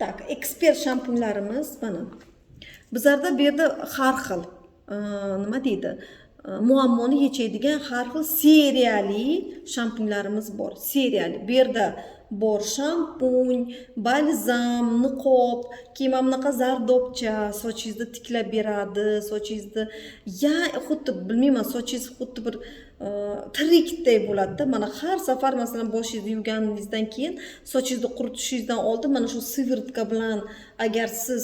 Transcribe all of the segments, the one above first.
Tak, ekspert shampunlarimiz mana. Bizlarda bu yerda har xil nima deydi? Muammoni yechadigan har xil seriyali shampunlarimiz bor. Seriyali. Bu yerda bor shampun, balzam, niqob, keyin mana bunaqa zardobcha, sochingizni tiklab beradi, sochingizni xuddi bilmayman, sochingiz xuddi bir tirikday bo'ladi-da. Mana har safar masalan boshingizni yuvganingizdan keyin sochingizni quritishingizdan oldin mana shu sivırtka bilan agar siz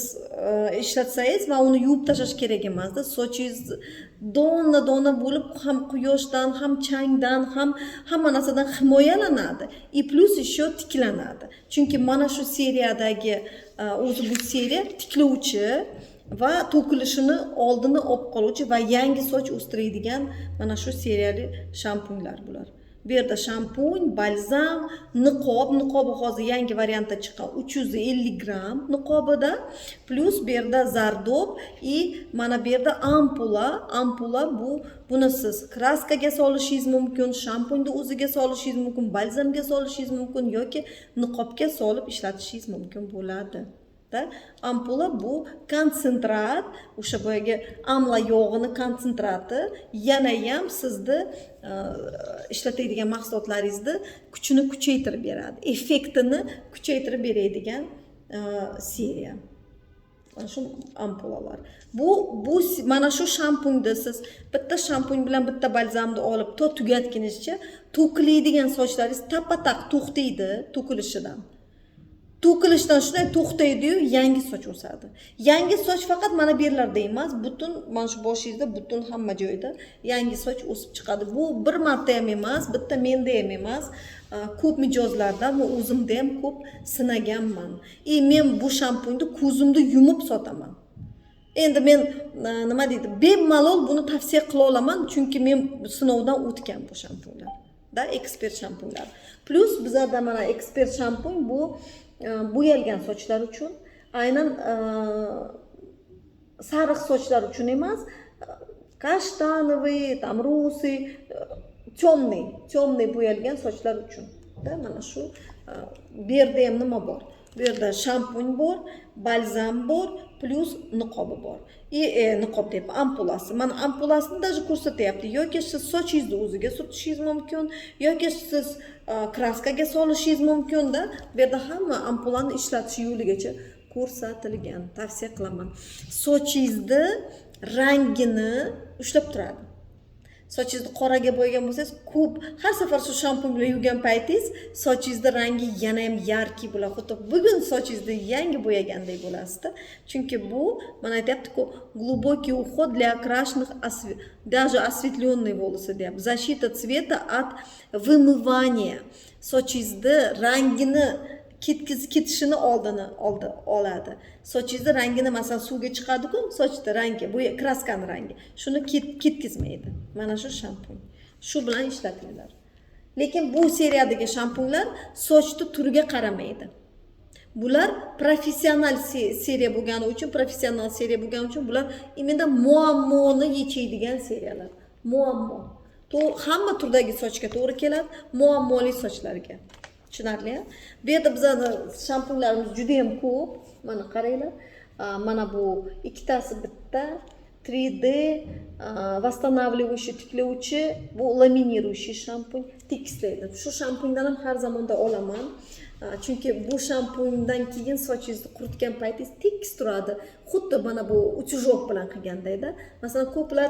ishlatsangiz va uni yuvib tashlash kerak emas-da. Sochingiz dona bo'lib ham quyoshdan, ham changdan, ham hamma narsadan himoyalanadi. Plus еще tiklanadi. Chunki mana shu seriyadagi o'zi bu seriya tiklovchi va to'kilishini oldini olib qoluvchi va yangi soch o'stiradigan mana shu seriyali shampunlar bular. Bu yerda shampun, balzam, niqobi hozir yangi variantda chiqqan 350 gram niqobida, plus bu yerda zardob mana bu yerda ampula buni siz kraskaga solishingiz mumkin, shampunni o'ziga solishingiz mumkin, balzamga solishingiz mumkin yoki niqobga solib ishlatishingiz mumkin bo'ladi. Ampula bu konsentrat, o'sha boyagi amla yog'ini konsentrati, yana ham sizni ishlatadigan mahsulotlaringizni kuchini kuchaytirib beradi, effektini kuchaytirib beradigan seriya. Mana shu ampulalar. Bu mana shu shampunni siz bitta shampun bilan bitta balzamni olib tugatgunizcha to'kiladigan sochlaringiz tapa-taq to'xtaydi to'kilishidan. To'kilishdan shunday to'xtaydi-yu, yangi soch o'sadi. Yangi soch faqat mana bu yerlarda emas, butun mana shu boshingizda, butun hamma joyda yangi soch o'sib chiqadi. Bu bir marta ham emas, bitta menda ham emas, ko'p mijozlarda va o'zimda ham ko'p sinaganman. Men bu shampunni ko'zimni yumib sotaman. Endi men nima deydi, bemalol buni tavsiya qila olaman, chunki men sinovdan o'tgan bu shampunlar. Ekspert shampunlar. Plus bizlarda mana ekspert shampun bu bo'yalgan sochlar uchun, aynan sariq sochlar uchun emas, kashtanovый, там русый, темный bo'yalgan sochlar uchun. Mana shu bu yerda ham nima bor? Bu yerda shampun bor, balzam bor, plus niqobi bor. Niqob deb ampulasi. Mana ampulasini даже ko'rsatyapti. Yoki siz sochingizni o'ziga surtishingiz mumkin, yoki siz kraskaga solishingiz mumkin-da. Bu yerda hamma ampulani ishlatish yo'ligacha ko'rsatilgan. Tavsiya qilaman. Sochingizni rangini ushlab turadi. Sochingizni qoraga bo'yagan bo'lsangiz, ko'p har safar shu shampun bilan yuvgan paytingiz sochingizni rangi yana ham yarki bo'ladi. Xuddi bugun sochingizni yangi bo'yaganday bo'lasiz-da. Chunki bu, mana aytayapti-ku, глубокий уход для окрашенных, даже осветленные волосы deyapti. Защита цвета от вымывания. Sochingizni rangini ketishini oldini oladi. Sochingizni rangini masalan suvga chiqadi-ku, sochda rangi, bu kraskani rangi. Shuni ketkizmaydi. Mana shu shampun. Shu bilan ishlatinglar. Lekin bu seriyadagi shampunlar sochni turiga qaramaydi. Bular professional seriya bo'lgani uchun, bular imenda muammoni yechadigan seriyalar. Muammo. Hamma turdagi sochga to'g'ri keladi, muammoli sochlarga. Tushunarli? Bu yerda bizning shampunlarimiz juda ham ko'p. Mana qaranglar. Mana bu ikkitasi bitta 3D восстанавливающий, tiklovchi, bu ламинирующий shampun, tekislaydi. Shu shampundan ham har zamonda olaman. Chunki bu shampundan keyin sochingizni quritgan paytingiz tekis turadi. Xuddi mana bu uchujok bilan qilgandayda. Masalan, ko'plar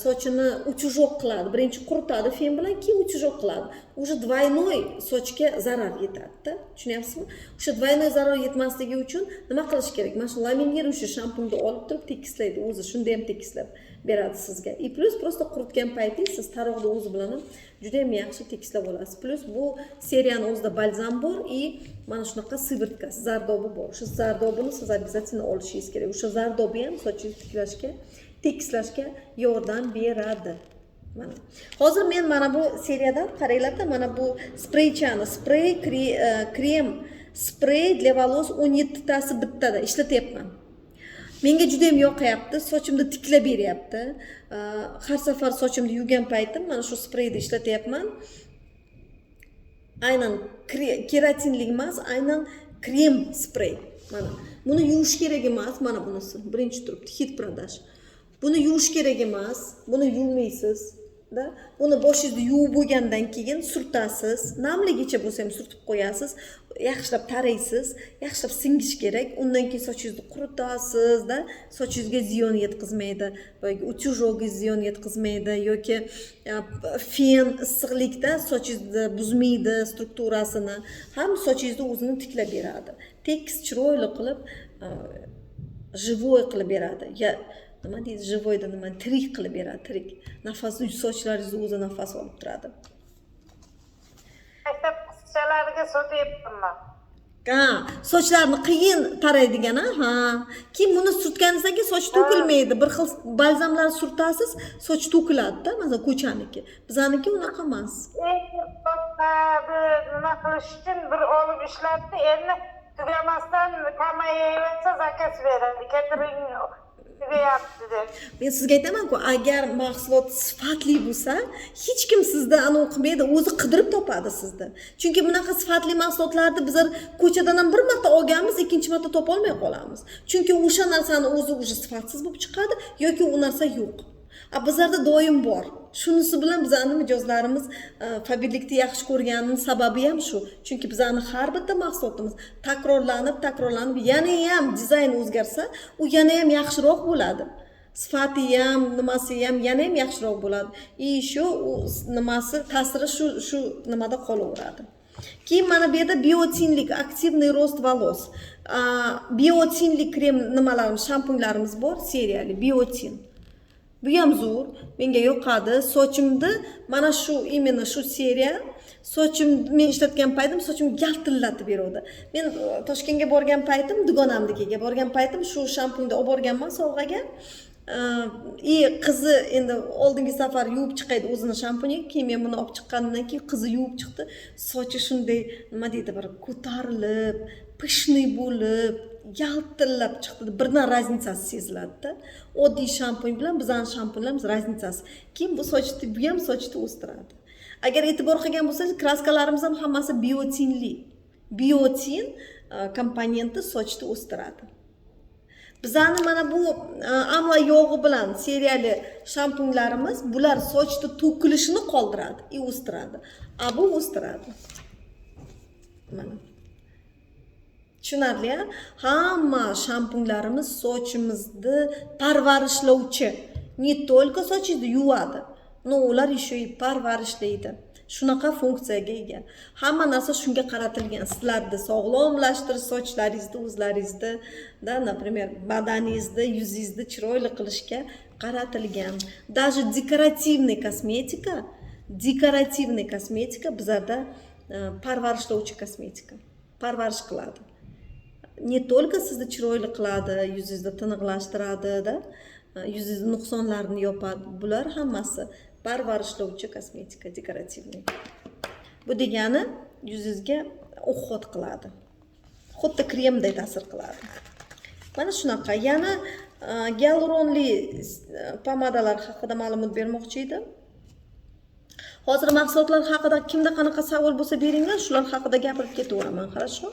sochini uchujok qiladi. Birinchi quritadi fen bilan, keyin uchujok qiladi. O'sha двойной sochga zarar yetadi-da. Tushunyapsizmi? O'sha двойной zarar yetmasligi uchun nima qilish kerak? Mana shu ламинирующий shampunni olib turib tekislaydi. O'zi shunda ham tekislab beradi sizga. Plus просто quritgan paytingiz siz taroqni o'zi bilan ham juda ham yaxshi tekislab olasiz. Plus bu seriyani o'zida balzam bor mana shunaqa sivırtkasi, zardobi bor. O'sha zardobini siz обязательно olishingiz kerak. O'sha zardobi ham sochingizni tekislashga yordam beradi. Mana. Hozir men mana bu seriyadan qaranglar-da, mana bu spreychani, krem, sprey для волос 17 tasi bittada ishlatyapman. Menga juda ham yoqayapti, sochimni tiklab beryapti. Har safar sochimni yuvgan paytim mana shu spreyni ishlatyapman. Aynan keratinlik emas, aynan krem sprey. Mana buni yuvish kerak emas, mana bunisi. Birinchi turibdi hit product. Buni yuvish kerak emas, buni yuvmaysiz. Da buni boshingizni yuvib bo'lgandan keyin surtasiz, namligicha bo'lsa ham surtib qo'yasiz, yaxshilab taraysiz, yaxshilab singish kerak. Undan keyin sochingizni quritasiz da, sochingizga ziyon yetkazmaydi, boyagi utюжогga ziyon yetkazmaydi yoki fen issiqlikda sochingizni buzmaydi strukturasini, ham sochingizni o'zini tiklab beradi. Tekis chiroyli qilib живой qilib beradi. Nima deydi, живойda nima, tirik qilib beradi, tirik. Nafas, sochlaringizni o'zi nafas olib turadi. Maktab qizchalariga so'tayapman. Sochlarni qiyin taraydigan, ha. Keyin buni surtganingizdan keyin soch to'kilmaydi. Bir xil balzamlar surtasiz, soch to'kiladi-da, masalan, ko'chaniki. Bizaniki unaqa emas. Nima qilish uchun bir olib ishlatdi, endi tugamasdan kamayayotsa zakaz beradi. Keltiring men sizga aytaman-ku, agar mahsulot sifatli bo'lsa, hech kim sizdan anav qilmaydi, o'zi qidirib topadi sizni. Chunki bunaqa sifatli mahsulotlarni bizlar ko'chadan ham bir marta olganmiz, ikkinchi marta topa olmay qolamiz. Chunki o'sha narsani o'zi sifatsiz bo'lib chiqadi yoki u narsa yo'q. Bizlarda doim bor. Shunisi bilan bizning mijozlarimiz fabirlikni yaxshi ko'rganining sababi ham shu. Chunki bizning har bitta mahsulotimiz takrorlanib, yana ham dizayn o'zgarsa, u yana ham yaxshiroq bo'ladi. Sifati ham, nimasi ham yana ham yaxshiroq bo'ladi. Shu nimasi ta'siri shu nimada qolaveradi. Keyin mana bu yerda biotinlik, aktivniy rost volos. Biotinlik krem nimalarimiz, shampunlarimiz bor, seriyali biotin. Bu ham zo'r, menga yoqadi. Sochimni mana shu imенно shu seriya sochimni men ishlatgan paytim sochim yaltillatib beradi. Men Toshkentga borgan paytim, dugonamnikiga borgan paytim shu shampunni olib borganman sovg'aga. Qizi endi oldingi safar yuvib chiqaydi o'zini shampuniga, keyin men buni olib chiqqandan keyin qizi yuvib chiqdi. Sochi shunday, nima deydi, bir ko'tarilib, pishniy bo'lib, yaltillab chiqdi. Birdan razницasi seziladi-da. Oddiy shampun bilan bizning shampunlarimiz razницasi. Keyin bu sochni, bu ham sochni o'stiradi. Agar e'tibor qilgan bo'lsangiz, kraskalarimiz ham hammasi biotinli. Biotin komponenti sochni o'stiradi. Bizani mana bu amla yog'i bilan seriyali shampunlarimiz, bular sochni to'kilishini qoldiradi, o'stiradi. Bu o'stiradi. Mana. Tushunarli, hamma shampunlarimiz sochimizni parvarishlovchi. Ne только sochingizni yuvadi, no ular еще и parvarishlaydi. Shunaqa funksiyaga ega. Hamma narsa shunga qaratilgan. Sizlarni sog'lomlashtirish, sochlaringizni, o'zlaringizni, da, например, badaningizni, yuzingizni chiroyli qilishga qaratilgan. Даже dekorativniy kosmetika bizlarda parvarishlovchi kosmetika. Parvarish qiladi. Ne только sizni chiroyli qiladi, yuzingizni tiniqlashtiradi, da, yuzingiz nuqsonlarini yopadi. Bular hammasi parvarishlovchi kosmetika, dekorativniy. Bu degani yuzingizga uhhot qiladi. Xuddi kremday ta'sir qiladi. Mana shunaqa. Yana gialuronli pomadalar haqida ma'lumot bermoqchi edim. Hozir mahsulotlar haqida kimda qanaqa savol bo'lsa beringlar, shular haqida gapirib ketaveraman, хорошо?